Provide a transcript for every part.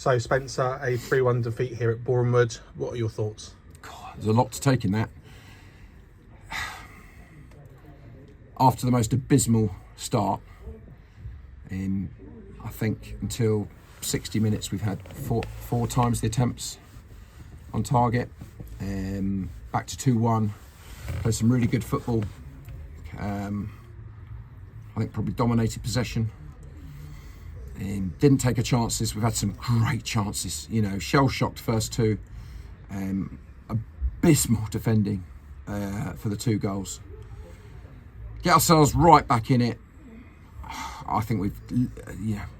So Spencer, a 3-1 defeat here at Boreham Wood. What are your thoughts? God, there's a lot to take in that. After the most abysmal start, I think until 60 minutes we've had four times the attempts on target. Back to 2-1. Played some really good football. I think probably dominated possession. Didn't take our chances. We've had some great chances. You know, shell-shocked first two. Abysmal defending for the 2 goals. Get ourselves right back in it. I think we've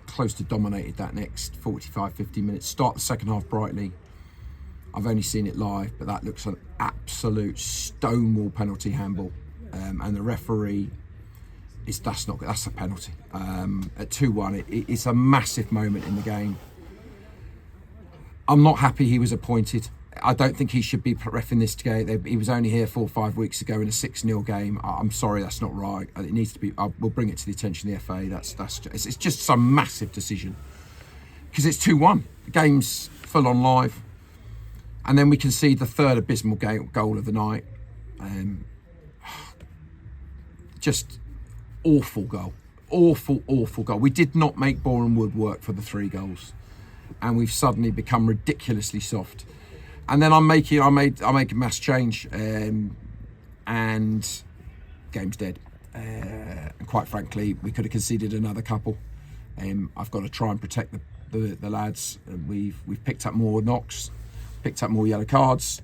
close to dominated that next 45, 50 minutes. Start the second half brightly. I've only seen it live, but that looks an absolute stonewall penalty handball. And the referee, that's a penalty. At 2-1, it's a massive moment in the game. I'm not happy he was appointed. I don't think he should be reffing this game. He was only here 4 or 5 weeks ago in a 6-0 game. I'm sorry, that's not right. It needs to be. We'll bring it to the attention of the FA. It's just some massive decision because it's 2-1. The game's full on live, and then we concede the third abysmal goal of the night. Just awful goal. Awful goal. We did not make Boreham Wood work for the 3 goals, and we've suddenly become ridiculously soft. And then I make a mass change, and game's dead. And quite frankly, we could have conceded another couple. I've got to try and protect the lads. We've picked up more knocks, picked up more yellow cards,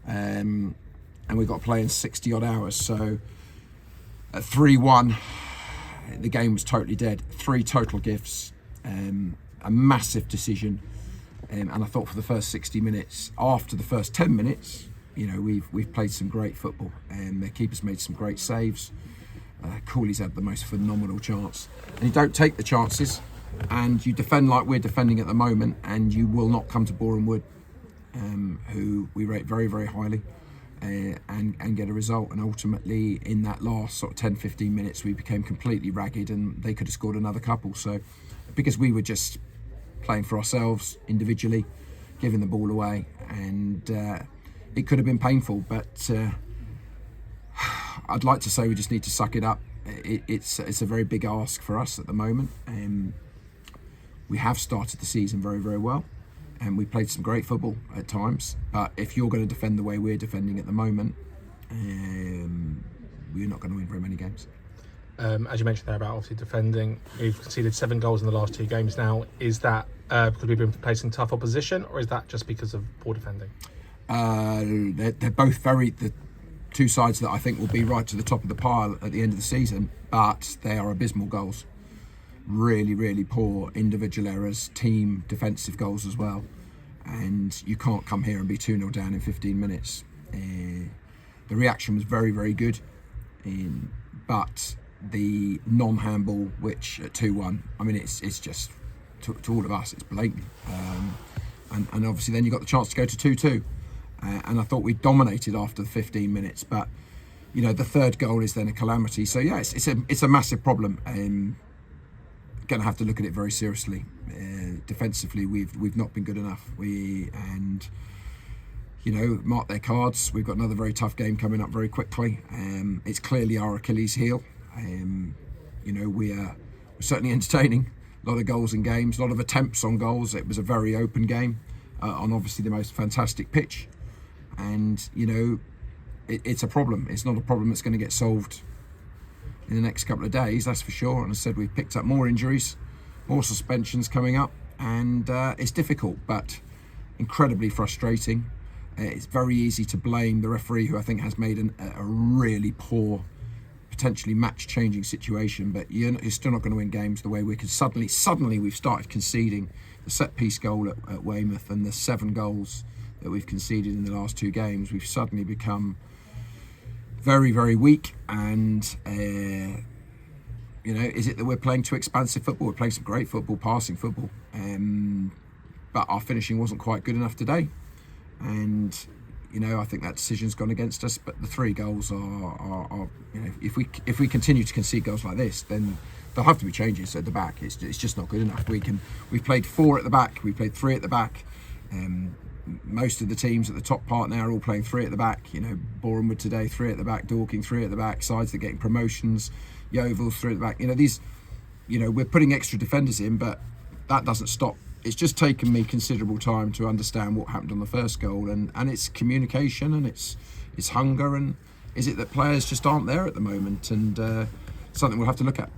and we've got to play in 60 odd hours. So at 3-1, the game was totally dead. 3 total gifts, a massive decision. And I thought for the first 60 minutes, after the first 10 minutes, we've played some great football, and their keeper's made some great saves. Cooley's had the most phenomenal chance, and you don't take the chances, and you defend like we're defending at the moment, and you will not come to Boreham Wood, who we rate very, very highly, and get a result. And ultimately, in that last sort of 10-15 minutes, we became completely ragged, and they could have scored another couple. So, because we were just playing for ourselves individually, giving the ball away, and it could have been painful, but I'd like to say we just need to suck it up. It's a very big ask for us at the moment. We have started the season very, very well, and we played some great football at times, but if you're going to defend the way we're defending at the moment, we're not going to win very many games. As you mentioned there about obviously defending, we've conceded 7 goals in the last 2 games now. Is that because we've been facing tough opposition, or is that just because of poor defending? They're both the 2 sides that I think will be right to the top of the pile at the end of the season, but they are abysmal goals. Really, really poor individual errors, team defensive goals as well. And you can't come here and be 2-0 down in 15 minutes. The reaction was very, very good, but the non-handball, which at 2-1, I mean, it's just to all of us, it's blatant. And obviously then you got the chance to go to 2-2, and I thought we dominated after the 15 minutes, but the 3rd goal is then a calamity. So yeah, it's a massive problem. Going to have to look at it very seriously. Defensively, we've not been good enough. Mark their cards. We've got another very tough game coming up very quickly. It's clearly our Achilles heel. We're certainly entertaining. A lot of goals in games, a lot of attempts on goals. It was a very open game on obviously the most fantastic pitch. And, it's a problem. It's not a problem that's going to get solved in the next couple of days, that's for sure. And as I said, we've picked up more injuries, more suspensions coming up, and it's difficult, but incredibly frustrating. It's very easy to blame the referee, who I think has made a really poor, potentially match-changing situation, but you're still not going to win games the way we could. Suddenly we've started conceding the set-piece goal at Weymouth, and the 7 goals that we've conceded in the last 2 games. We've suddenly become very, very weak, and is it that we're playing too expansive football? We're playing some great football, passing football, but our finishing wasn't quite good enough today, and I think that decision's gone against us. But the 3 goals are if we continue to concede goals like this, then there'll have to be changes at the back. It's just not good enough. We've played 4 at the back. We played 3 at the back. Most of the teams at the top part now are all playing 3 at the back. You know, Boreham Wood today, 3 at the back. Dorking, 3 at the back. Sides that are getting promotions. Yeovil, 3 at the back. You know, these. You know, we're putting extra defenders in, but that doesn't stop. It's just taken me considerable time to understand what happened on the first goal, and it's communication, and it's hunger, and is it that players just aren't there at the moment, and something we'll have to look at.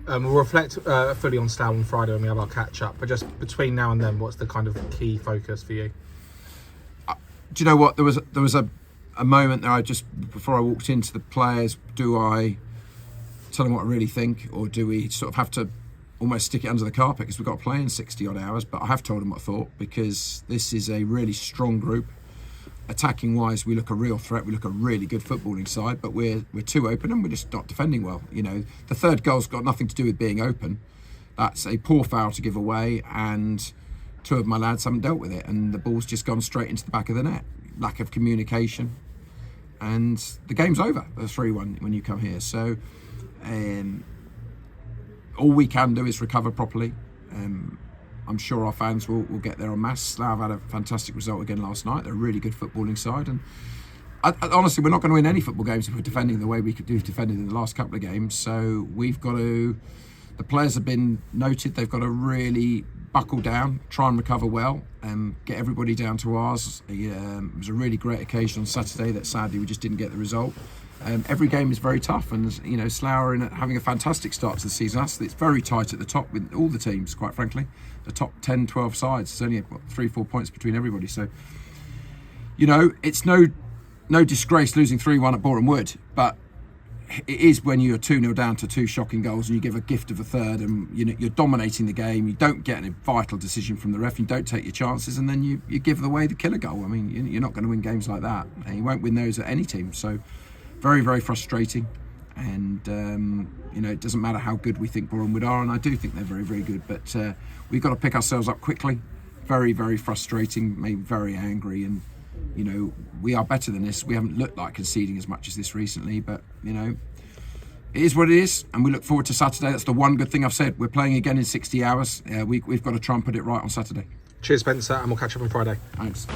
We'll reflect fully on Slough on Friday when we have our catch up, but just between now and then, what's the kind of key focus for you? Do you know what? There was a moment there. Before I walked into the players, do I tell them what I really think, or do we sort of have to almost stick it under the carpet because we've got to play in 60 odd hours? But I have told them what I thought, because this is a really strong group. Attacking wise, we look a real threat. We look a really good footballing side, but we're too open and we're just not defending well. You know, the third goal's got nothing to do with being open. That's a poor foul to give away, and 2 of my lads haven't dealt with it, and the ball's just gone straight into the back of the net. Lack of communication, and the game's over. The 3-1 when you come here. So all we can do is recover properly. I'm sure our fans will get there en masse. Slough had a fantastic result again last night. They're a really good footballing side, and honestly, we're not going to win any football games if we're defending the way we could do defended in the last couple of games. So we've got to. The players have been noted. They've got to really buckle down, try and recover well, and get everybody down to ours. It was a really great occasion on Saturday that sadly we just didn't get the result. Every game is very tough, and you know, Slough are having a fantastic start to the season. It's very tight at the top with all the teams, quite frankly. The top 10, 12 sides, there's only 3-4 points between everybody. So, you know, it's no disgrace losing 3-1 at Boreham Wood, but it is when you're 2-0 down to 2 shocking goals and you give a gift of a third, and you know, you're dominating the game. You don't get a vital decision from the ref. You don't take your chances, and then you give away the killer goal. I mean, you're not going to win games like that, and you won't win those at any team. So, very, very frustrating. And you know, it doesn't matter how good we think Boreham Wood are, and I do think they're very, very good, but we've got to pick ourselves up quickly. Very, very frustrating, made very angry, and you know, we are better than this. We haven't looked like conceding as much as this recently, but you know, it is what it is, and we look forward to Saturday. That's the one good thing I've said. We're playing again in 60 hours. We've got to try and put it right on Saturday. Cheers, Spencer, and we'll catch up on Friday. Thanks.